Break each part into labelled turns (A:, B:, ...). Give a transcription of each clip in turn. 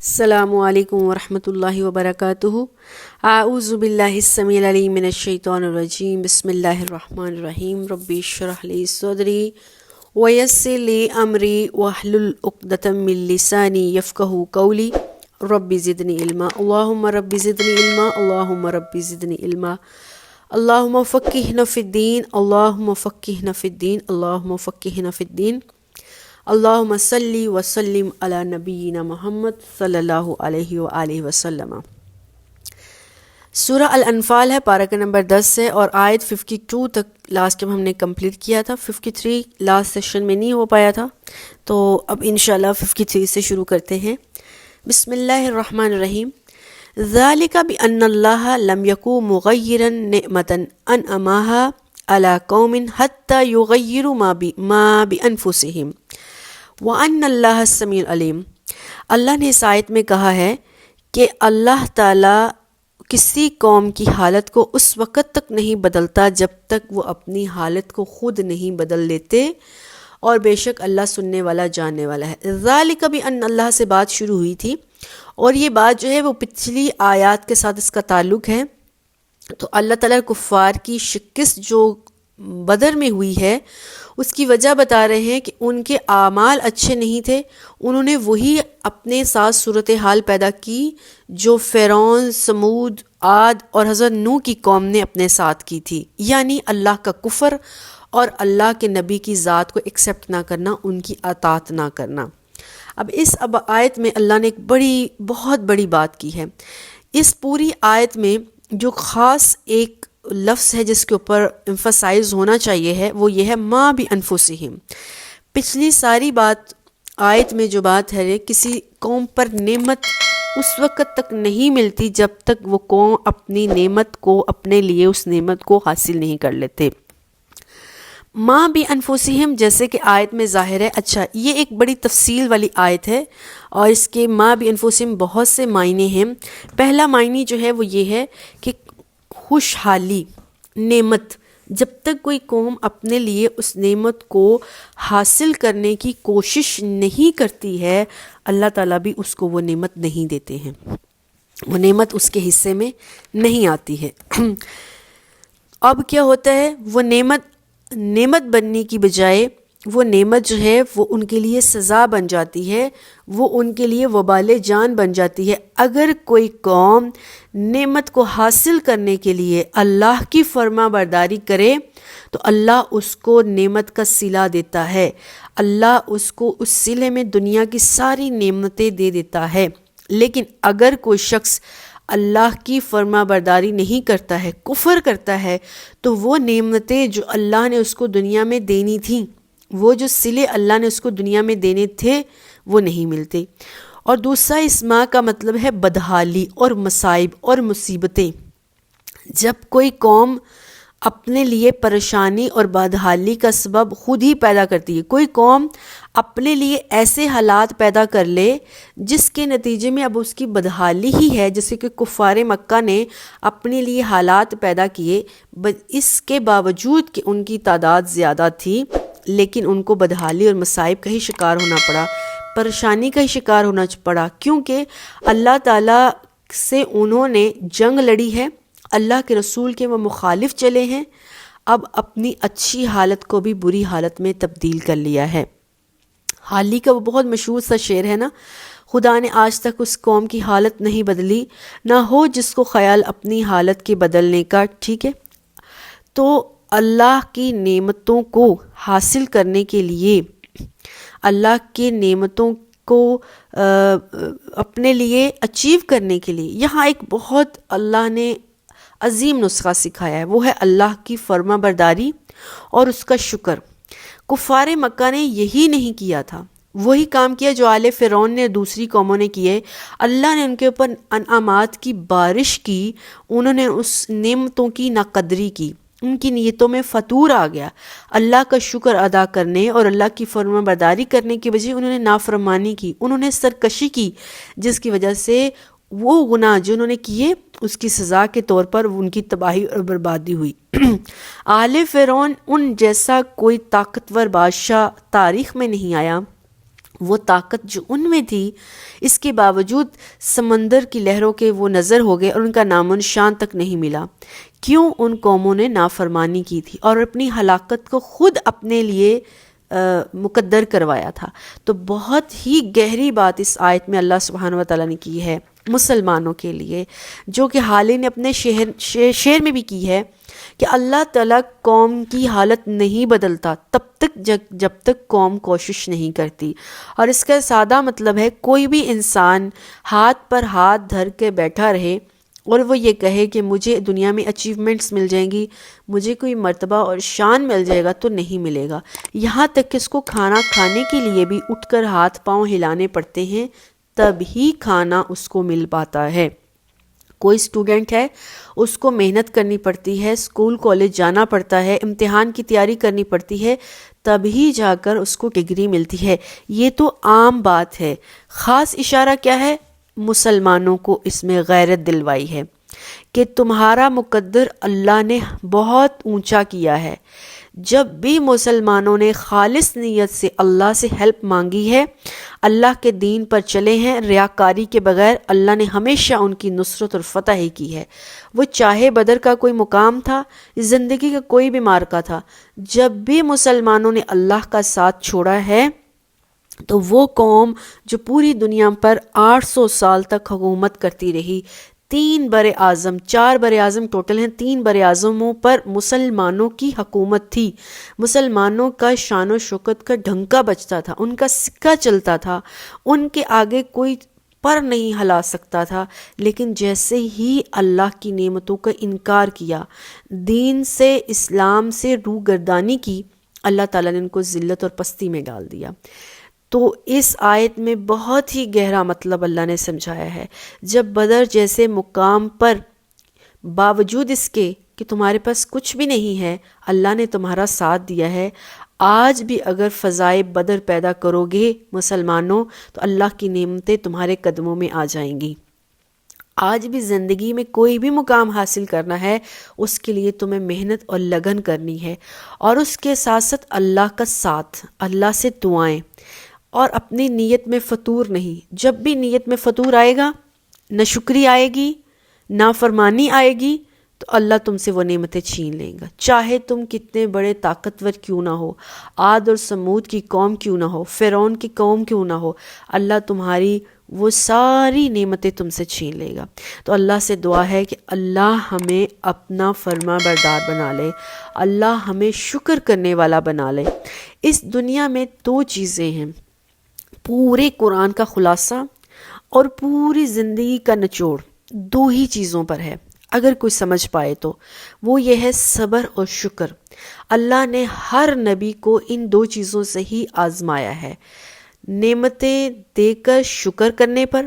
A: السلام علیکم ورحمۃ اللہ وبرکاتہ۔ اعوذ باللہ السمیع العلیم من الشیطان الرجیم، بسم اللہ الرحمن الرحیم۔ ربی اشرح لی صدری ویسر لی امری واحلل عقدۃ من لسانی یفقہوا قولی۔ رب زدنی علما، اللہم رب زدنی علما، اللہم رب زدنی علما، اللہم فقہنا فی الدین، اللہم فقہنا فی الدین، اللہم فقہنا فی الدین۔ اللہم صلی وسلم علی نبینا محمد صلی اللہ علیہ وآلہ وسلم۔ سورہ الانفال ہے، پارہ کا نمبر 10 ہے اور آیت 52 تک لاسٹ ٹائم ہم نے کمپلیٹ کیا تھا۔ 53 لاسٹ سیشن میں نہیں ہو پایا تھا، تو اب انشاءاللہ 53 سے شروع کرتے ہیں۔ بسم اللہ الرحمن الرحیم۔ ذالک بأن اللہ لم یکو مغیرا نعمتا انعمہا علی قوم حتی یغیروا ما بانفسہم وَأَنَّ اللَّهَ السَّمِيعُ الْعَلِيمُ۔ اللہ نے اس آیت میں کہا ہے کہ اللہ تعالیٰ کسی قوم کی حالت کو اس وقت تک نہیں بدلتا جب تک وہ اپنی حالت کو خود نہیں بدل لیتے، اور بے شک اللہ سننے والا جاننے والا ہے۔ ذالک بأن اللہ سے بات شروع ہوئی تھی، اور یہ بات جو ہے وہ پچھلی آیات کے ساتھ اس کا تعلق ہے۔ تو اللہ تعالیٰ کفار کی شکست جو بدر میں ہوئی ہے اس کی وجہ بتا رہے ہیں کہ ان کے اعمال اچھے نہیں تھے، انہوں نے وہی اپنے ساتھ صورتحال پیدا کی جو فرعون، سمود، عاد اور حضرت نوح کی قوم نے اپنے ساتھ کی تھی، یعنی اللہ کا کفر اور اللہ کے نبی کی ذات کو ایکسیپٹ نہ کرنا، ان کی اطاعت نہ کرنا۔ اب اس آیت میں اللہ نے ایک بہت بڑی بات کی ہے۔ اس پوری آیت میں جو خاص ایک لفظ ہے جس کے اوپر امفسائز ہونا چاہیے ہے وہ یہ ہے ما بانفسہم۔ پچھلی ساری بات آیت میں جو بات ہے کسی قوم پر نعمت اس وقت تک نہیں ملتی جب تک وہ قوم اپنی نعمت کو، اپنے لیے اس نعمت کو حاصل نہیں کر لیتے۔ ما بانفسہم جیسے کہ آیت میں ظاہر ہے، اچھا یہ ایک بڑی تفصیل والی آیت ہے اور اس کے ما بانفسہم بہت سے معنی ہیں۔ پہلا معنی جو ہے وہ یہ ہے کہ خوشحالی، نعمت، جب تک کوئی قوم اپنے لیے اس نعمت کو حاصل کرنے کی کوشش نہیں کرتی ہے، اللہ تعالیٰ بھی اس کو وہ نعمت نہیں دیتے ہیں، وہ نعمت اس کے حصے میں نہیں آتی ہے۔ اب کیا ہوتا ہے، وہ نعمت بننے کی بجائے وہ نعمت جو ہے وہ ان کے لیے سزا بن جاتی ہے، وہ ان کے لیے وبال جان بن جاتی ہے۔ اگر کوئی قوم نعمت کو حاصل کرنے کے لیے اللہ کی فرما برداری کرے تو اللہ اس کو نعمت کا صلہ دیتا ہے، اللہ اس کو اس صلے میں دنیا کی ساری نعمتیں دے دیتا ہے۔ لیکن اگر کوئی شخص اللہ کی فرما برداری نہیں کرتا ہے، کفر کرتا ہے، تو وہ نعمتیں جو اللہ نے اس کو دنیا میں دینی تھیں، وہ جو صلے اللہ نے اس کو دنیا میں دینے تھے وہ نہیں ملتے۔ اور دوسرا اس ما کا مطلب ہے بدحالی اور مصائب اور مصیبتیں۔ جب کوئی قوم اپنے لیے پریشانی اور بدحالی کا سبب خود ہی پیدا کرتی ہے، کوئی قوم اپنے لیے ایسے حالات پیدا کر لے جس کے نتیجے میں اب اس کی بدحالی ہی ہے، جیسے کہ کفار مکہ نے اپنے لیے حالات پیدا کیے، اس کے باوجود کہ ان کی تعداد زیادہ تھی لیکن ان کو بدحالی اور مصائب کا ہی شکار ہونا پڑا، پریشانی کا ہی شکار ہونا پڑا، کیونکہ اللہ تعالیٰ سے انہوں نے جنگ لڑی ہے، اللہ کے رسول کے وہ مخالف چلے ہیں، اب اپنی اچھی حالت کو بھی بری حالت میں تبدیل کر لیا ہے۔ حالی کا وہ بہت مشہور سا شعر ہے نا، خدا نے آج تک اس قوم کی حالت نہیں بدلی، نہ ہو جس کو خیال اپنی حالت کے بدلنے کا۔ ٹھیک ہے، تو اللہ کی نعمتوں کو حاصل کرنے کے لیے، اللہ کی نعمتوں کو اپنے لیے اچیو کرنے کے لیے یہاں ایک بہت اللہ نے عظیم نسخہ سکھایا ہے، وہ ہے اللہ کی فرما برداری اور اس کا شکر۔ کفار مکہ نے یہی نہیں کیا تھا، وہی کام کیا جو آل فرعون نے دوسری قوموں نے کیے۔ اللہ نے ان کے اوپر انعامات کی بارش کی، انہوں نے اس نعمتوں کی ناقدری کی، ان کی نیتوں میں فتور آ گیا۔ اللہ کا شکر ادا کرنے اور اللہ کی فرما برداری کرنے کی وجہ انہوں نے نافرمانی کی، انہوں نے سرکشی کی، جس کی وجہ سے وہ گناہ جو انہوں نے کیے اس کی سزا کے طور پر ان کی تباہی اور بربادی ہوئی۔ آل فرعون ان جیسا کوئی طاقتور بادشاہ تاریخ میں نہیں آیا، وہ طاقت جو ان میں تھی، اس کے باوجود سمندر کی لہروں کے وہ نظر ہو گئے اور ان کا نام و نشان تک نہیں ملا۔ کیوں؟ ان قوموں نے نافرمانی کی تھی اور اپنی ہلاکت کو خود اپنے لیے مقدر کروایا تھا۔ تو بہت ہی گہری بات اس آیت میں اللہ سبحانہ و تعالیٰ نے کی ہے مسلمانوں کے لیے، جو کہ حال ہی نے اپنے شعر میں بھی کی ہے کہ اللہ تعالیٰ قوم کی حالت نہیں بدلتا تب تک جب تک قوم کوشش نہیں کرتی۔ اور اس کا سادہ مطلب ہے کوئی بھی انسان ہاتھ پر ہاتھ دھر کے بیٹھا رہے اور وہ یہ کہے کہ مجھے دنیا میں اچیومنٹس مل جائیں گی، مجھے کوئی مرتبہ اور شان مل جائے گا، تو نہیں ملے گا۔ یہاں تک کہ اس کو کھانا کھانے کے لیے بھی اٹھ کر ہاتھ پاؤں ہلانے پڑتے ہیں، تب ہی کھانا اس کو مل پاتا ہے۔ کوئی اسٹوڈنٹ ہے، اس کو محنت کرنی پڑتی ہے، اسکول کالج جانا پڑتا ہے، امتحان کی تیاری کرنی پڑتی ہے، تب ہی جا کر اس کو ڈگری ملتی ہے۔ یہ تو عام بات ہے۔ خاص اشارہ کیا ہے؟ مسلمانوں کو اس میں غیرت دلوائی ہے کہ تمہارا مقدر اللہ نے بہت اونچا کیا ہے۔ جب بھی مسلمانوں نے خالص نیت سے اللہ سے ہیلپ مانگی ہے، اللہ کے دین پر چلے ہیں ریاکاری کے بغیر، اللہ نے ہمیشہ ان کی نصرت اور فتح ہی کی ہے۔ وہ چاہے بدر کا کوئی مقام تھا، زندگی کا کوئی بھی معرکہ تھا، جب بھی مسلمانوں نے اللہ کا ساتھ چھوڑا ہے تو وہ قوم جو پوری دنیا پر 800 سال تک حکومت کرتی رہی، 3 بر اعظم، 4 بر اعظم ٹوٹل ہیں، 3 بر اعظموں پر مسلمانوں کی حکومت تھی۔ مسلمانوں کا شان و شوکت کا ڈھنکا بجتا تھا، ان کا سکہ چلتا تھا، ان کے آگے کوئی پر نہیں ہلا سکتا تھا۔ لیکن جیسے ہی اللہ کی نعمتوں کا انکار کیا، دین سے، اسلام سے روگردانی کی، اللہ تعالیٰ نے ان کو ذلت اور پستی میں ڈال دیا۔ تو اس آیت میں بہت ہی گہرا مطلب اللہ نے سمجھایا ہے۔ جب بدر جیسے مقام پر باوجود اس کے کہ تمہارے پاس کچھ بھی نہیں ہے، اللہ نے تمہارا ساتھ دیا ہے، آج بھی اگر فضائے بدر پیدا کرو گے مسلمانوں تو اللہ کی نعمتیں تمہارے قدموں میں آ جائیں گی۔ آج بھی زندگی میں کوئی بھی مقام حاصل کرنا ہے، اس کے لیے تمہیں محنت اور لگن کرنی ہے، اور اس کے ساتھ ساتھ اللہ کا ساتھ، اللہ سے دعائیں، اور اپنی نیت میں فطور نہیں۔ جب بھی نیت میں فطور آئے گا، ناشکری آئے گی، نافرمانی آئے گی، تو اللہ تم سے وہ نعمتیں چھین لیں گا، چاہے تم کتنے بڑے طاقتور کیوں نہ ہو، عاد اور سمود کی قوم کیوں نہ ہو، فرعون کی قوم کیوں نہ ہو، اللہ تمہاری وہ ساری نعمتیں تم سے چھین لے گا۔ تو اللہ سے دعا ہے کہ اللہ ہمیں اپنا فرما بردار بنا لے، اللہ ہمیں شکر کرنے والا بنا لے۔ اس دنیا میں 2 چیزیں ہیں، پورے قرآن کا خلاصہ اور پوری زندگی کا نچوڑ 2 ہی چیزوں پر ہے، اگر کوئی سمجھ پائے تو وہ یہ ہے صبر اور شکر۔ اللہ نے ہر نبی کو ان 2 چیزوں سے ہی آزمایا ہے، نعمتیں دے کر شکر کرنے پر،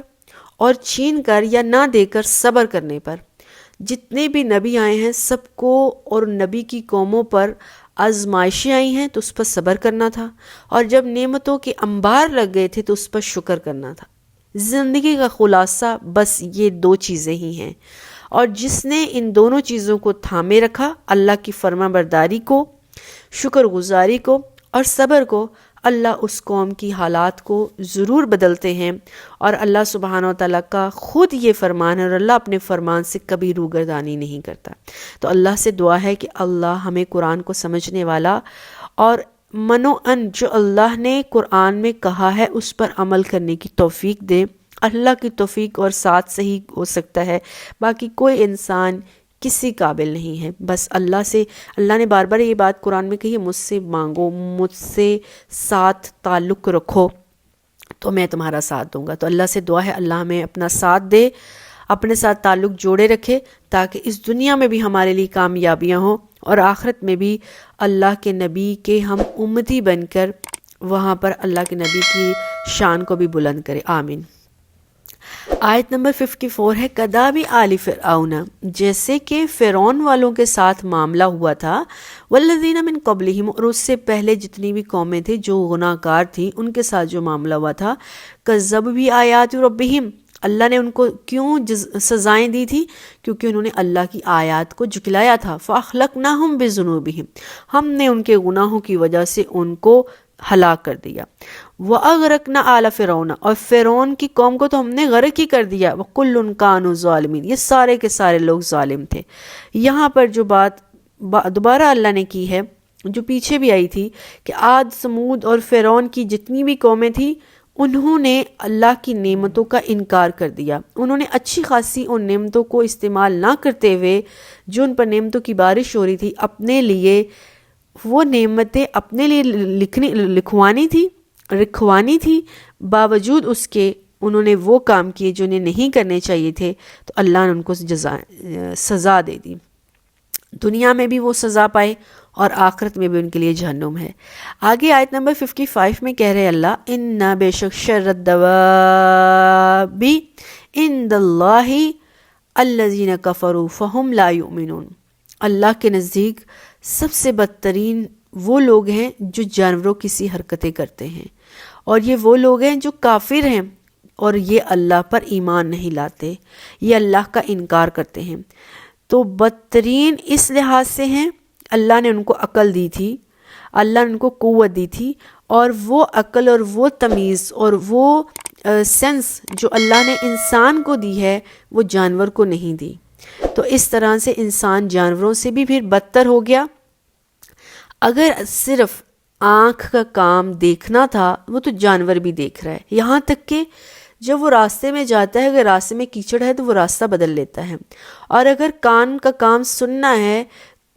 A: اور چھین کر یا نہ دے کر صبر کرنے پر۔ جتنے بھی نبی آئے ہیں سب کو اور نبی کی قوموں پر آزمائشیں آئی ہیں تو اس پر صبر کرنا تھا، اور جب نعمتوں کے انبار لگ گئے تھے تو اس پر شکر کرنا تھا۔ زندگی کا خلاصہ بس یہ 2 چیزیں ہی ہیں، اور جس نے ان دونوں چیزوں کو تھامے رکھا، اللہ کی فرما برداری کو، شکر گزاری کو اور صبر کو، اللہ اس قوم کی حالات کو ضرور بدلتے ہیں۔ اور اللہ سبحانہ و تعالیٰ کا خود یہ فرمان ہے، اور اللہ اپنے فرمان سے کبھی روگردانی نہیں کرتا۔ تو اللہ سے دعا ہے کہ اللہ ہمیں قرآن کو سمجھنے والا اور منو ان جو اللہ نے قرآن میں کہا ہے اس پر عمل کرنے کی توفیق دے۔ اللہ کی توفیق اور ساتھ سے ہی ہو سکتا ہے، باقی کوئی انسان کسی قابل نہیں ہے۔ بس اللہ سے، اللہ نے بار بار یہ بات قرآن میں کہی ہے، مجھ سے مانگو، مجھ سے ساتھ تعلق رکھو تو میں تمہارا ساتھ دوں گا۔ تو اللہ سے دعا ہے اللہ ہمیں اپنا ساتھ دے، اپنے ساتھ تعلق جوڑے رکھے، تاکہ اس دنیا میں بھی ہمارے لیے کامیابیاں ہوں اور آخرت میں بھی اللہ کے نبی کے ہم امتی بن کر وہاں پر اللہ کے نبی کی شان کو بھی بلند کرے، آمین۔ آیت نمبر 54 ہے کدابی آل فرعون، جیسے کہ فرعون والوں کے ساتھ معاملہ ہوا تھا، والذین من قبلہم، اور اس سے پہلے جتنی بھی قومیں تھیں جو گناہ گار تھیں ان کے ساتھ جو معاملہ ہوا تھا، کذبوا بآیات ربہم، اللہ نے ان کو کیوں سزائیں دی تھی؟ کیونکہ انہوں نے اللہ کی آیات کو جھٹلایا تھا۔ فاخلقناہم بذنوبہم، ہم نے ان کے گناہوں کی وجہ سے ان کو ہلاک کر دیا۔ وَأَغْرَقْنَا آلَ فِرْعَوْنَ، اور فرعون کی قوم کو تو ہم نے غرق ہی کر دیا۔ وَكُلٌّ كَانُوا ظَالِمِينَ، یہ سارے کے سارے لوگ ظالم تھے۔ یہاں پر جو بات دوبارہ اللہ نے کی ہے، جو پیچھے بھی آئی تھی، کہ عاد، سمود اور فرعون کی جتنی بھی قومیں تھیں، انہوں نے اللہ کی نعمتوں کا انکار کر دیا۔ انہوں نے اچھی خاصی ان نعمتوں کو استعمال نہ کرتے ہوئے، جو ان پر نعمتوں کی بارش ہو رہی تھی، اپنے لیے وہ نعمتیں اپنے لیے رکھوانی تھی، باوجود اس کے انہوں نے وہ کام کیے جو انہیں نہیں کرنے چاہیے تھے، تو اللہ نے ان کو سزا دے دی۔ دنیا میں بھی وہ سزا پائے اور آخرت میں بھی ان کے لیے جہنم ہے۔ آگے آیت نمبر 55 میں کہہ رہے اللہ، اِنَّا بے شک شر الدَّوَابِ عِندَ اللَّهِ الَّذِينَ كَفَرُوا فَهُمْ لَا يُؤْمِنُونَ، اللہ کے نزدیک سب سے بدترین وہ لوگ ہیں جو جانوروں کی سی حرکتیں کرتے ہیں، اور یہ وہ لوگ ہیں جو کافر ہیں اور یہ اللہ پر ایمان نہیں لاتے، یہ اللہ کا انکار کرتے ہیں۔ تو بدترین اس لحاظ سے ہیں، اللہ نے ان کو عقل دی تھی، اللہ نے ان کو قوت دی تھی، اور وہ عقل اور وہ تمیز اور وہ سینس جو اللہ نے انسان کو دی ہے، وہ جانور کو نہیں دی۔ تو اس طرح سے انسان جانوروں سے بھی پھر بدتر ہو گیا۔ اگر صرف آنکھ کا کام دیکھنا تھا، وہ تو جانور بھی دیکھ رہا ہے، یہاں تک کہ جب وہ راستے میں جاتا ہے، اگر راستے میں کیچڑ ہے تو وہ راستہ بدل لیتا ہے، اور اگر کان کا کام سننا ہے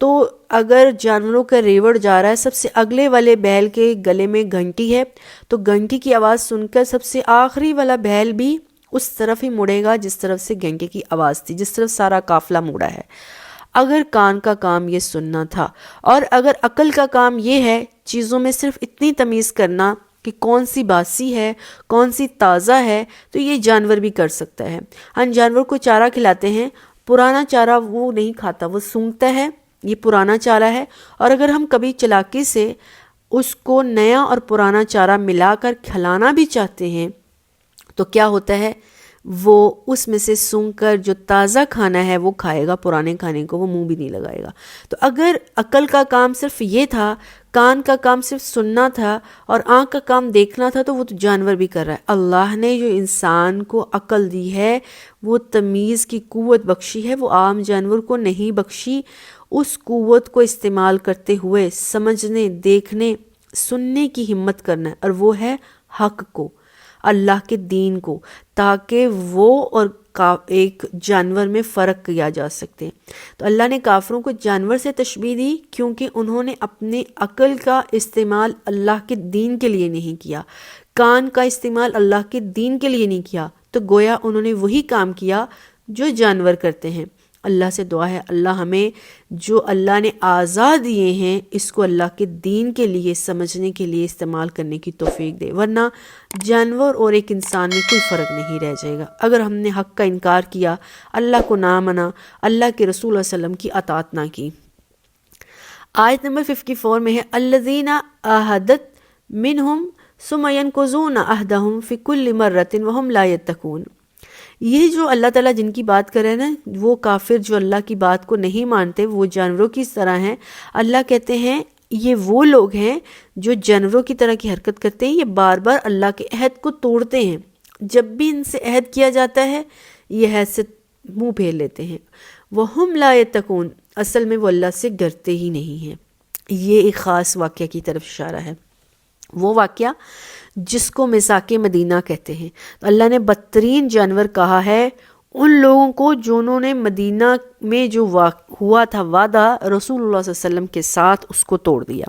A: تو اگر جانوروں کا ریوڑ جا رہا ہے، سب سے اگلے والے بیل کے گلے میں گھنٹی ہے تو گھنٹی کی آواز سن کر سب سے آخری والا بیل بھی اس طرف ہی مڑے گا جس طرف سے گھنٹی کی آواز تھی، جس طرف سارا قافلہ مڑا ہے۔ اگر کان کا کام یہ سننا تھا، اور اگر عقل کا کام یہ ہے چیزوں میں صرف اتنی تمیز کرنا کہ کون سی باسی ہے، کون سی تازہ ہے، تو یہ جانور بھی کر سکتا ہے۔ ہم جانور کو چارہ کھلاتے ہیں، پرانا چارہ وہ نہیں کھاتا، وہ سونگھتا ہے، یہ پرانا چارہ ہے، اور اگر ہم کبھی چالاکی سے اس کو نیا اور پرانا چارہ ملا کر کھلانا بھی چاہتے ہیں تو کیا ہوتا ہے، وہ اس میں سے سونگھ کر جو تازہ کھانا ہے وہ کھائے گا، پرانے کھانے کو وہ منہ بھی نہیں لگائے گا۔ تو اگر عقل کا کام صرف یہ تھا، کان کا کام صرف سننا تھا، اور آنکھ کا کام دیکھنا تھا، تو وہ تو جانور بھی کر رہا ہے۔ اللہ نے جو انسان کو عقل دی ہے، وہ تمیز کی قوت بخشی ہے، وہ عام جانور کو نہیں بخشی۔ اس قوت کو استعمال کرتے ہوئے سمجھنے، دیکھنے، سننے کی ہمت کرنا ہے، اور وہ ہے حق کو، اللہ کے دین کو، تاکہ وہ اور ایک جانور میں فرق کیا جا سکتے۔ تو اللہ نے کافروں کو جانور سے تشبیہ دی کیونکہ انہوں نے اپنے عقل کا استعمال اللہ کے دین کے لیے نہیں کیا، کان کا استعمال اللہ کے دین کے لیے نہیں کیا، تو گویا انہوں نے وہی کام کیا جو جانور کرتے ہیں۔ اللہ سے دعا ہے اللہ ہمیں جو اللہ نے اعضاء دیے ہیں اس کو اللہ کے دین کے لیے سمجھنے کے لیے استعمال کرنے کی توفیق دے، ورنہ جانور اور ایک انسان میں کوئی فرق نہیں رہ جائے گا۔ اگر ہم نے حق کا انکار کیا، اللہ کو نہ مانا، اللہ کے رسول صلی اللہ علیہ وسلم کی اطاعت نہ کی۔ آیت نمبر 54 میں ہے الذین عاہدت منہم ثم ینقضون عہدہم فی کل مرۃ وہم لا یتقون۔ یہ جو اللہ تعالیٰ جن کی بات کر رہے ہیں نا، وہ کافر جو اللہ کی بات کو نہیں مانتے، وہ جانوروں کی طرح ہیں۔ اللہ کہتے ہیں یہ وہ لوگ ہیں جو جانوروں کی طرح کی حرکت کرتے ہیں، یہ بار بار اللہ کے عہد کو توڑتے ہیں، جب بھی ان سے عہد کیا جاتا ہے یہ عہد سے منہ پھیر لیتے ہیں۔ وَهُمْ لَا يَتَّقُونَ، اصل میں وہ اللہ سے ڈرتے ہی نہیں ہیں۔ یہ ایک خاص واقعہ کی طرف اشارہ ہے، وہ واقعہ جس کو میثاق مدینہ کہتے ہیں۔ تو اللہ نے بدترین جانور کہا ہے ان لوگوں کو جنہوں نے مدینہ میں جو ہوا تھا وعدہ رسول اللہ صلی اللہ علیہ وسلم کے ساتھ، اس کو توڑ دیا۔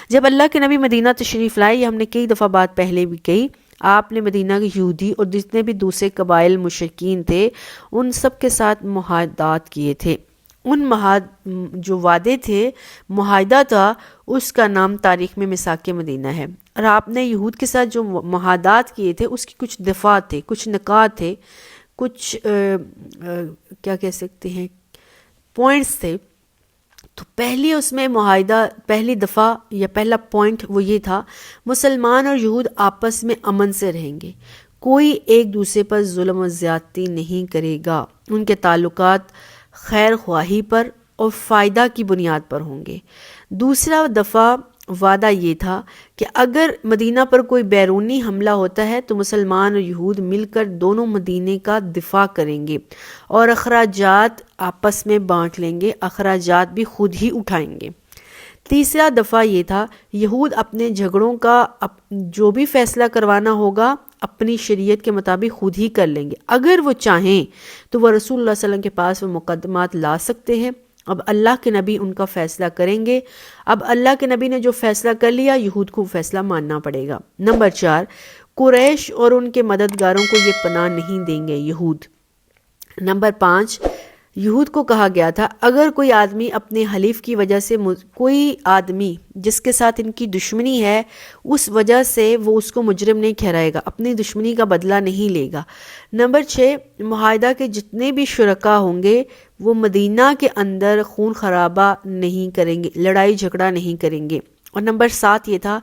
A: جب اللہ کے نبی مدینہ تشریف لائے، یہ ہم نے کئی دفعہ بات پہلے بھی کہی، آپ نے مدینہ کے یہودی اور جتنے بھی دوسرے قبائل مشرکین تھے ان سب کے ساتھ معاہدات کیے تھے۔ ان جو وعدے تھے، معاہدہ تھا، اس کا نام تاریخ میں میثاق مدینہ ہے۔ اور آپ نے یہود کے ساتھ جو معاہدات کیے تھے اس کی کچھ دفعات تھے، کچھ نکات تھے، کچھ کیا کہہ سکتے ہیں پوائنٹس تھے۔ تو پہلی اس میں معاہدہ، پہلی دفعہ یا پہلا پوائنٹ وہ یہ تھا، مسلمان اور یہود آپس میں امن سے رہیں گے، کوئی ایک دوسرے پر ظلم و زیادتی نہیں کرے گا، ان کے تعلقات خیر خواہی پر اور فائدہ کی بنیاد پر ہوں گے۔ دوسرا دفعہ وعدہ یہ تھا کہ اگر مدینہ پر کوئی بیرونی حملہ ہوتا ہے تو مسلمان اور یہود مل کر دونوں مدینے کا دفاع کریں گے اور اخراجات آپس میں بانٹ لیں گے، اخراجات بھی خود ہی اٹھائیں گے۔ تیسرا دفعہ یہ تھا، یہود اپنے جھگڑوں کا جو بھی فیصلہ کروانا ہوگا اپنی شریعت کے مطابق خود ہی کر لیں گے، اگر وہ چاہیں تو وہ رسول اللہ صلی اللہ علیہ وسلم کے پاس وہ مقدمات لا سکتے ہیں۔ اب اللہ کے نبی ان کا فیصلہ کریں گے۔ اب اللہ کے نبی نے جو فیصلہ کر لیا، یہود کو فیصلہ ماننا پڑے گا۔ نمبر 4، قریش اور ان کے مددگاروں کو یہ پناہ نہیں دیں گے یہود۔ نمبر 5، یہود کو کہا گیا تھا اگر کوئی آدمی اپنے حلیف کی وجہ سے، کوئی آدمی جس کے ساتھ ان کی دشمنی ہے اس وجہ سے وہ اس کو مجرم نہیں ٹھہرائے گا، اپنی دشمنی کا بدلہ نہیں لے گا۔ نمبر 6، معاہدہ کے جتنے بھی شرکا ہوں گے وہ مدینہ کے اندر خون خرابہ نہیں کریں گے، لڑائی جھگڑا نہیں کریں گے۔ اور نمبر 7 یہ تھا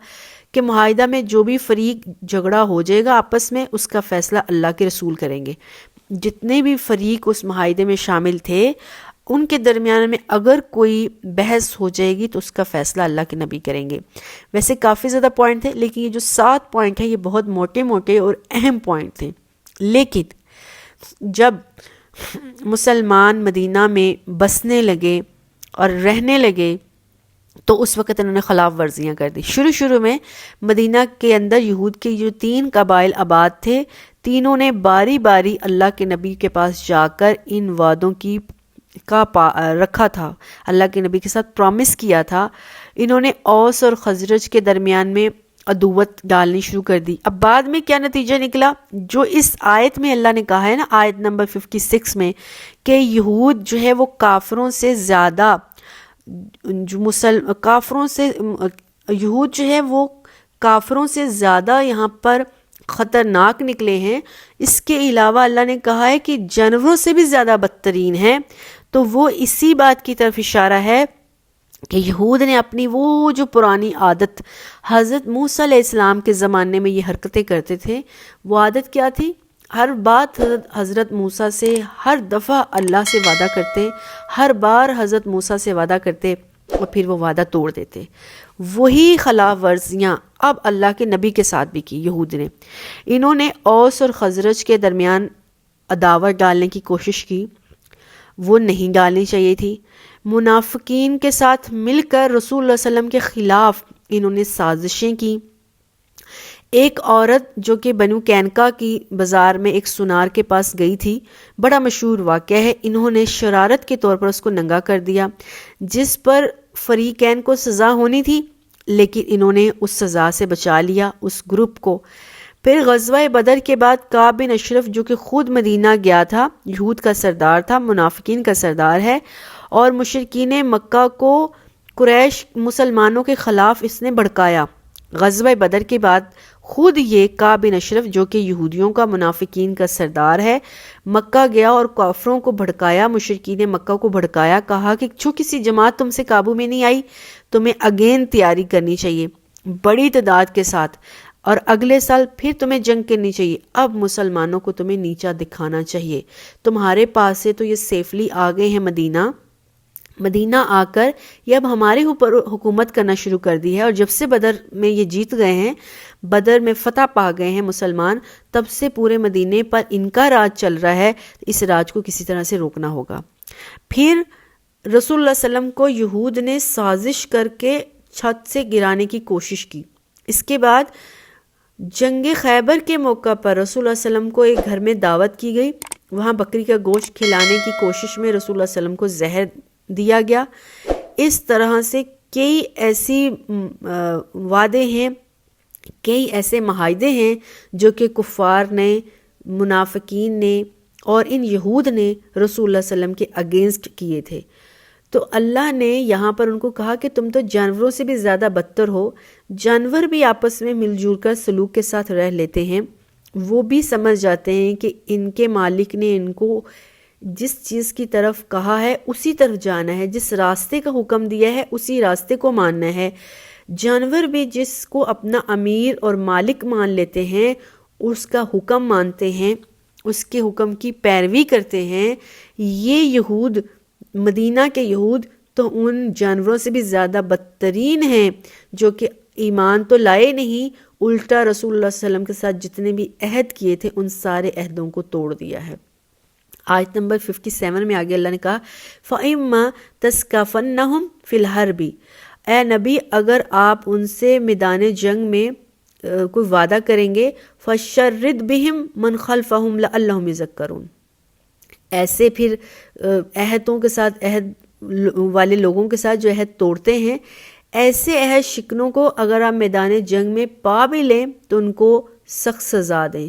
A: کہ معاہدہ میں جو بھی فریق جھگڑا ہو جائے گا آپس میں، اس کا فیصلہ اللہ کے رسول کریں گے۔ جتنے بھی فریق اس معاہدے میں شامل تھے ان کے درمیان میں اگر کوئی بحث ہو جائے گی تو اس کا فیصلہ اللہ کے نبی کریں گے۔ ویسے کافی زیادہ پوائنٹ تھے، لیکن یہ جو 7 پوائنٹ ہیں یہ بہت موٹے موٹے اور اہم پوائنٹ تھے۔ لیکن جب مسلمان مدینہ میں بسنے لگے اور رہنے لگے تو اس وقت انہوں نے خلاف ورزیاں کر دی۔ شروع میں مدینہ کے اندر یہود کے جو 3 قبائل آباد تھے، تینوں نے باری باری اللہ کے نبی کے پاس جا کر ان وعدوں کا رکھا تھا، اللہ کے نبی کے ساتھ پرومس کیا تھا۔ انہوں نے اوس اور خزرج کے درمیان میں عدوت ڈالنی شروع کر دی۔ اب بعد میں کیا نتیجہ نکلا؟ جو اس آیت میں اللہ نے کہا ہے نا، آیت نمبر 56 میں، کہ یہود جو ہے وہ کافروں سے زیادہ یہود جو ہے وہ کافروں سے زیادہ یہاں پر خطرناک نکلے ہیں۔ اس کے علاوہ اللہ نے کہا ہے کہ جانوروں سے بھی زیادہ بدترین ہیں، تو وہ اسی بات کی طرف اشارہ ہے کہ یہود نے اپنی وہ جو پرانی عادت حضرت موسیٰ علیہ السلام کے زمانے میں یہ حرکتیں کرتے تھے، وہ عادت کیا تھی؟ ہر بات حضرت موسیٰ سے، ہر دفعہ اللہ سے وعدہ کرتے، ہر بار حضرت موسیٰ سے وعدہ کرتے اور پھر وہ وعدہ توڑ دیتے۔ وہی خلاف ورزیاں اب اللہ کے نبی کے ساتھ بھی کی یہود نے۔ انہوں نے اوس اور خزرج کے درمیان عداوت ڈالنے کی کوشش کی، وہ نہیں ڈالنی چاہیے تھی۔ منافقین کے ساتھ مل کر رسول اللہ صلی اللہ علیہ وسلم کے خلاف انہوں نے سازشیں کی۔ ایک عورت جو کہ بنو کینکا کی بازار میں ایک سنار کے پاس گئی تھی، بڑا مشہور واقعہ ہے، انہوں نے شرارت کے طور پر اس کو ننگا کر دیا، جس پر فریقین کو سزا ہونی تھی، لیکن انہوں نے اس سزا سے بچا لیا اس گروپ کو۔ پھر غزوہ بدر کے بعد کعب بن اشرف جو کہ خود مدینہ گیا تھا، یہود کا سردار تھا، منافقین کا سردار ہے، اور مشرکین مکہ کو قریش مسلمانوں کے خلاف اس نے بھڑکایا۔ غزوہ بدر کے بعد خود یہ کعب بن اشرف جو کہ یہودیوں کا، منافقین کا سردار ہے، مکہ گیا اور کافروں کو بھڑکایا، مشرکین مکہ کو بھڑکایا، کہا کہ جو کسی جماعت تم سے قابو میں نہیں آئی تمہیں اگین تیاری کرنی چاہیے بڑی تعداد کے ساتھ، اور اگلے سال پھر تمہیں جنگ کرنی چاہیے۔ اب مسلمانوں کو تمہیں نیچا دکھانا چاہیے، تمہارے پاس سے تو یہ سیفلی آ گئے ہیں مدینہ آ کر یہ اب ہمارے اوپر حکومت کرنا شروع کر دی ہے، اور جب سے بدر میں یہ جیت گئے ہیں، بدر میں فتح پا گئے ہیں مسلمان، تب سے پورے مدینے پر ان کا راج چل رہا ہے، اس راج کو کسی طرح سے روکنا ہوگا۔ پھر رسول اللہ صلی اللہ علیہ وسلم کو یہود نے سازش کر کے چھت سے گرانے کی کوشش کی۔ اس کے بعد جنگ خیبر کے موقع پر رسول اللہ صلی اللہ علیہ وسلم کو ایک گھر میں دعوت کی گئی، وہاں بکری کا گوشت کھلانے کی کوشش میں رسول اللہ صلی اللہ علیہ وسلم کو زہر دیا گیا۔ اس طرح سے کئی ایسی وعدے ہیں، کئی ایسے معاہدے ہیں جو کہ کفار نے، منافقین نے اور ان یہود نے رسول اللہ صلی اللہ علیہ وسلم کے اگینسٹ کیے تھے۔ تو اللہ نے یہاں پر ان کو کہا کہ تم تو جانوروں سے بھی زیادہ بدتر ہو۔ جانور بھی آپس میں مل جل کر سلوک کے ساتھ رہ لیتے ہیں، وہ بھی سمجھ جاتے ہیں کہ ان کے مالک نے ان کو جس چیز کی طرف کہا ہے اسی طرف جانا ہے، جس راستے کا حکم دیا ہے اسی راستے کو ماننا ہے۔ جانور بھی جس کو اپنا امیر اور مالک مان لیتے ہیں، اس کا حکم مانتے ہیں، اس کے حکم کی پیروی کرتے ہیں۔ یہ یہود، مدینہ کے یہود تو ان جانوروں سے بھی زیادہ بدترین ہیں جو کہ ایمان تو لائے نہیں، الٹا رسول اللہ صلی اللہ علیہ وسلم کے ساتھ جتنے بھی عہد کیے تھے ان سارے عہدوں کو توڑ دیا ہے۔ آیت نمبر 57 میں آگے اللہ نے کہا فَإِمَّا تَسْكَفَنَّهُمْ فِي الْحَرْبِ، اے نبی اگر آپ ان سے میدان جنگ میں کوئی وعدہ کریں گے، فَشَرِّدْ بِهِمْ مَنْ خَلْفَهُمْ لَعَلَّهُمْ يَذَكَّرُونَ، ایسے پھر عہدوں کے ساتھ، عہد والے لوگوں کے ساتھ جو عہد توڑتے ہیں، ایسے عہد شکنوں کو اگر آپ میدان جنگ میں پا بھی لیں تو ان کو سخت سزا دیں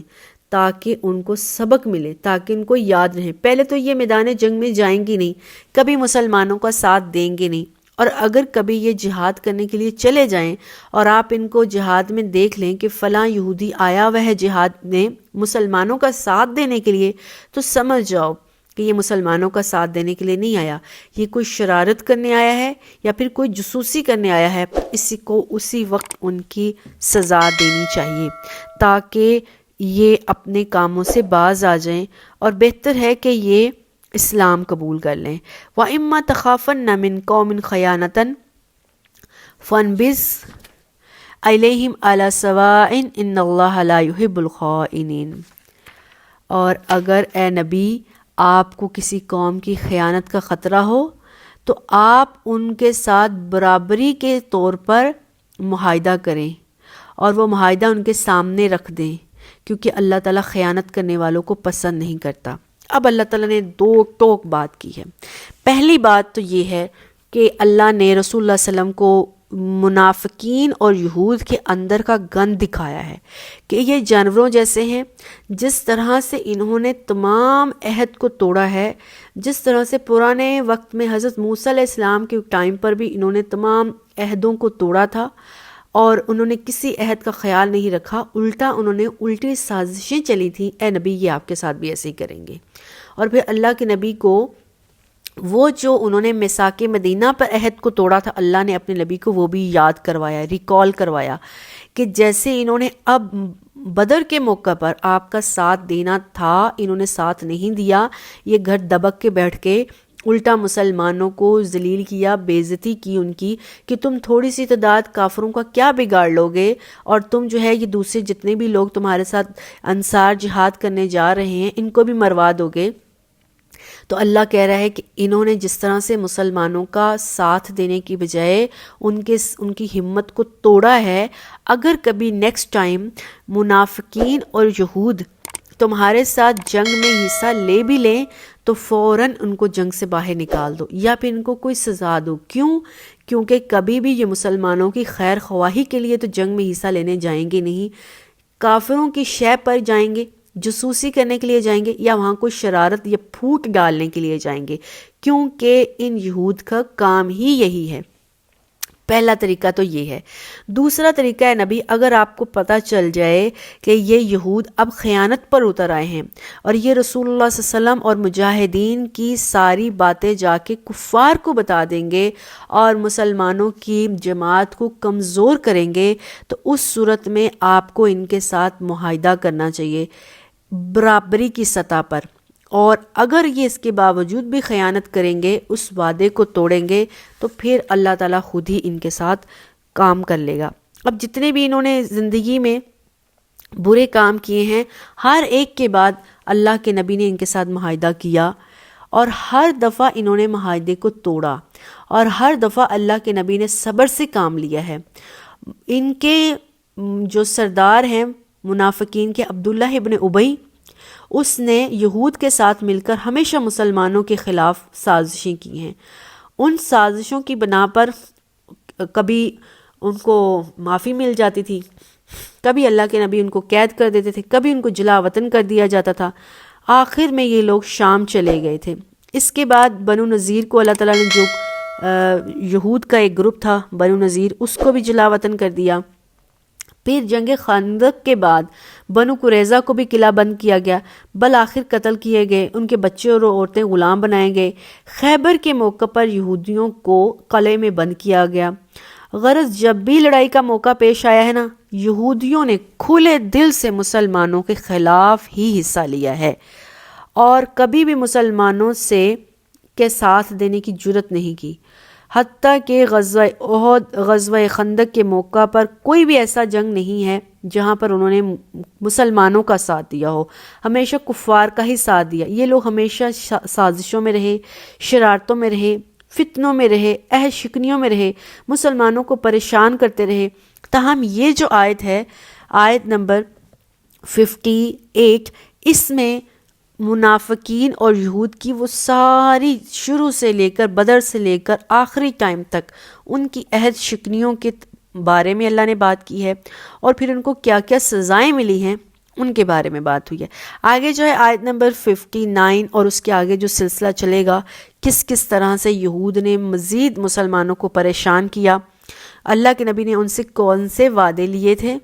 A: تاکہ ان کو سبق ملے، تاکہ ان کو یاد رہے۔ پہلے تو یہ میدان جنگ میں جائیں گی نہیں، کبھی مسلمانوں کا ساتھ دیں گے نہیں، اور اگر کبھی یہ جہاد کرنے کے لیے چلے جائیں اور آپ ان کو جہاد میں دیکھ لیں کہ فلاں یہودی آیا ہوا ہے جہاد میں مسلمانوں کا ساتھ دینے کے لیے، تو سمجھ جاؤ کہ یہ مسلمانوں کا ساتھ دینے کے لیے نہیں آیا، یہ کوئی شرارت کرنے آیا ہے یا پھر کوئی جاسوسی کرنے آیا ہے۔ اسی کو اسی وقت ان کی سزا دینی چاہیے تاکہ یہ اپنے کاموں سے باز آ جائیں، اور بہتر ہے کہ یہ اسلام قبول کر لیں۔ وَإِمَّا تَخَافَنَّ مِن قَوْمٍ خَيَانَةً فَانبِذْ إِلَيْهِمْ عَلَى سَوَاءٍ إِنَّ اللَّهَ لَا يُحِبُّ الْخَائِنِينَ، اور اگر اے نبی آپ کو کسی قوم کی خیانت کا خطرہ ہو تو آپ ان کے ساتھ برابری کے طور پر معاہدہ کریں، اور وہ معاہدہ ان کے سامنے رکھ دیں، کیونکہ اللہ تعالیٰ خیانت کرنے والوں کو پسند نہیں کرتا۔ اب اللہ تعالیٰ نے دو ٹوک بات کی ہے۔ پہلی بات تو یہ ہے کہ اللہ نے رسول اللہ صلی اللہ علیہ وسلم کو منافقین اور یہود کے اندر کا گند دکھایا ہے کہ یہ جانوروں جیسے ہیں، جس طرح سے انہوں نے تمام عہد کو توڑا ہے، جس طرح سے پرانے وقت میں حضرت موسیٰ علیہ السلام کے ٹائم پر بھی انہوں نے تمام عہدوں کو توڑا تھا اور انہوں نے کسی عہد کا خیال نہیں رکھا، الٹا انہوں نے الٹی سازشیں چلی تھیں، اے نبی یہ آپ کے ساتھ بھی ایسے ہی کریں گے۔ اور پھر اللہ کے نبی کو وہ جو انہوں نے میثاق مدینہ پر عہد کو توڑا تھا، اللہ نے اپنے نبی کو وہ بھی یاد کروایا، ریکال کروایا کہ جیسے انہوں نے اب بدر کے موقع پر آپ کا ساتھ دینا تھا، انہوں نے ساتھ نہیں دیا، یہ گھر دبک کے بیٹھ کے الٹا مسلمانوں کو ذلیل کیا، بے عزتی کی ان کی، کہ تم تھوڑی سی تعداد کافروں کا کیا بگاڑ لو گے، اور تم جو ہے یہ دوسرے جتنے بھی لوگ تمہارے ساتھ انصار جہاد کرنے جا رہے ہیں ان کو بھی مروا دو گے۔ تو اللہ کہہ رہا ہے کہ انہوں نے جس طرح سے مسلمانوں کا ساتھ دینے کی بجائے ان کی ہمت کو توڑا ہے، اگر کبھی نیکسٹ ٹائم منافقین اور یہود تمہارے ساتھ جنگ میں حصہ لے بھی لیں تو فوراً ان کو جنگ سے باہر نکال دو یا پھر ان کو کوئی سزا دو۔ کیوں؟ کیونکہ کبھی بھی یہ مسلمانوں کی خیر خواہی کے لیے تو جنگ میں حصہ لینے جائیں گے نہیں، کافروں کی شے پر جائیں گے، جاسوسی کرنے کے لیے جائیں گے، یا وہاں کوئی شرارت یا پھوٹ ڈالنے کے لیے جائیں گے، کیونکہ ان یہود کا کام ہی یہی ہے۔ پہلا طریقہ تو یہ ہے۔ دوسرا طریقہ ہے نبی، اگر آپ کو پتہ چل جائے کہ یہ یہود اب خیانت پر اتر آئے ہیں اور یہ رسول اللہ صلی اللہ علیہ وسلم اور مجاہدین کی ساری باتیں جا کے کفار کو بتا دیں گے اور مسلمانوں کی جماعت کو کمزور کریں گے، تو اس صورت میں آپ کو ان کے ساتھ معاہدہ کرنا چاہیے برابری کی سطح پر، اور اگر یہ اس کے باوجود بھی خیانت کریں گے، اس وعدے کو توڑیں گے، تو پھر اللہ تعالیٰ خود ہی ان کے ساتھ کام کر لے گا۔ اب جتنے بھی انہوں نے زندگی میں برے کام کیے ہیں، ہر ایک کے بعد اللہ کے نبی نے ان کے ساتھ معاہدہ کیا، اور ہر دفعہ انہوں نے معاہدے کو توڑا، اور ہر دفعہ اللہ کے نبی نے صبر سے کام لیا ہے۔ ان کے جو سردار ہیں منافقین کے، عبداللہ ابن ابی، اس نے یہود کے ساتھ مل کر ہمیشہ مسلمانوں کے خلاف سازشیں کی ہیں۔ ان سازشوں کی بنا پر کبھی ان کو معافی مل جاتی تھی، کبھی اللہ کے نبی ان کو قید کر دیتے تھے، کبھی ان کو جلا وطن کر دیا جاتا تھا۔ آخر میں یہ لوگ شام چلے گئے تھے۔ اس کے بعد بنو نذیر کو اللہ تعالیٰ نے، جو یہود کا ایک گروپ تھا بنو نذیر، اس کو بھی جلا وطن کر دیا۔ پھر جنگ خندق کے بعد بنو قریظہ کو بھی قلعہ بند کیا گیا، بالآخر قتل کیے گئے، ان کے بچے اور عورتیں غلام بنائے گئے۔ خیبر کے موقع پر یہودیوں کو قلعے میں بند کیا گیا۔ غرض جب بھی لڑائی کا موقع پیش آیا ہے نا، یہودیوں نے کھلے دل سے مسلمانوں کے خلاف ہی حصہ لیا ہے، اور کبھی بھی مسلمانوں کے ساتھ دینے کی جرت نہیں کی۔ حتیٰ کہ غزوہ احد، غزوہ خندق کے موقع پر کوئی بھی ایسا جنگ نہیں ہے جہاں پر انہوں نے مسلمانوں کا ساتھ دیا ہو، ہمیشہ کفار کا ہی ساتھ دیا۔ یہ لوگ ہمیشہ سازشوں میں رہے، شرارتوں میں رہے، فتنوں میں رہے، عہد شکنیوں میں رہے، مسلمانوں کو پریشان کرتے رہے۔ تاہم یہ جو آیت ہے، آیت نمبر 58، اس میں منافقین اور یہود کی وہ ساری شروع سے لے کر بدر سے لے کر آخری ٹائم تک ان کی عہد شکنیوں کے بارے میں اللہ نے بات کی ہے، اور پھر ان کو کیا کیا سزائیں ملی ہیں ان کے بارے میں بات ہوئی ہے۔ آگے جو ہے آیت نمبر 59 اور اس کے آگے جو سلسلہ چلے گا، کس کس طرح سے یہود نے مزید مسلمانوں کو پریشان کیا، اللہ کے نبی نے ان سے کون سے وعدے لیے تھے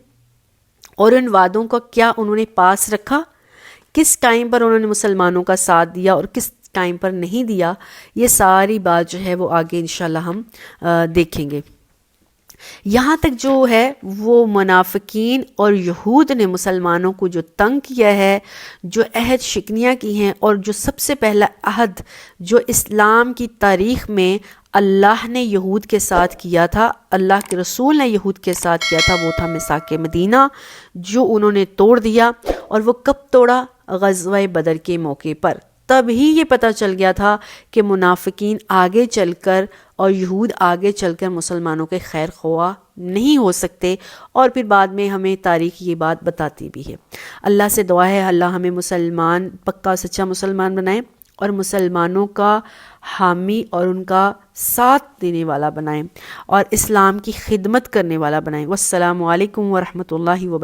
A: اور ان وعدوں کا کیا انہوں نے پاس رکھا، کس ٹائم پر انہوں نے مسلمانوں کا ساتھ دیا اور کس ٹائم پر نہیں دیا، یہ ساری بات جو ہے وہ آگے انشاءاللہ ہم دیکھیں گے۔ یہاں تک جو ہے وہ منافقین اور یہود نے مسلمانوں کو جو تنگ کیا ہے، جو عہد شکنیاں کی ہیں، اور جو سب سے پہلا عہد جو اسلام کی تاریخ میں اللہ نے یہود کے ساتھ کیا تھا، اللہ کے رسول نے یہود کے ساتھ کیا تھا، وہ تھا میثاق مدینہ، جو انہوں نے توڑ دیا۔ اور وہ کب توڑا؟ غزوہ بدر کے موقع پر۔ تب ہی یہ پتہ چل گیا تھا کہ منافقین آگے چل کر اور یہود آگے چل کر مسلمانوں کے خیر خواہ نہیں ہو سکتے، اور پھر بعد میں ہمیں تاریخ یہ بات بتاتی بھی ہے۔ اللہ سے دعا ہے اللہ ہمیں مسلمان، پکا سچا مسلمان بنائیں، اور مسلمانوں کا حامی اور ان کا ساتھ دینے والا بنائیں، اور اسلام کی خدمت کرنے والا بنائیں۔ والسلام علیکم ورحمۃ اللہ وبرکاتہ۔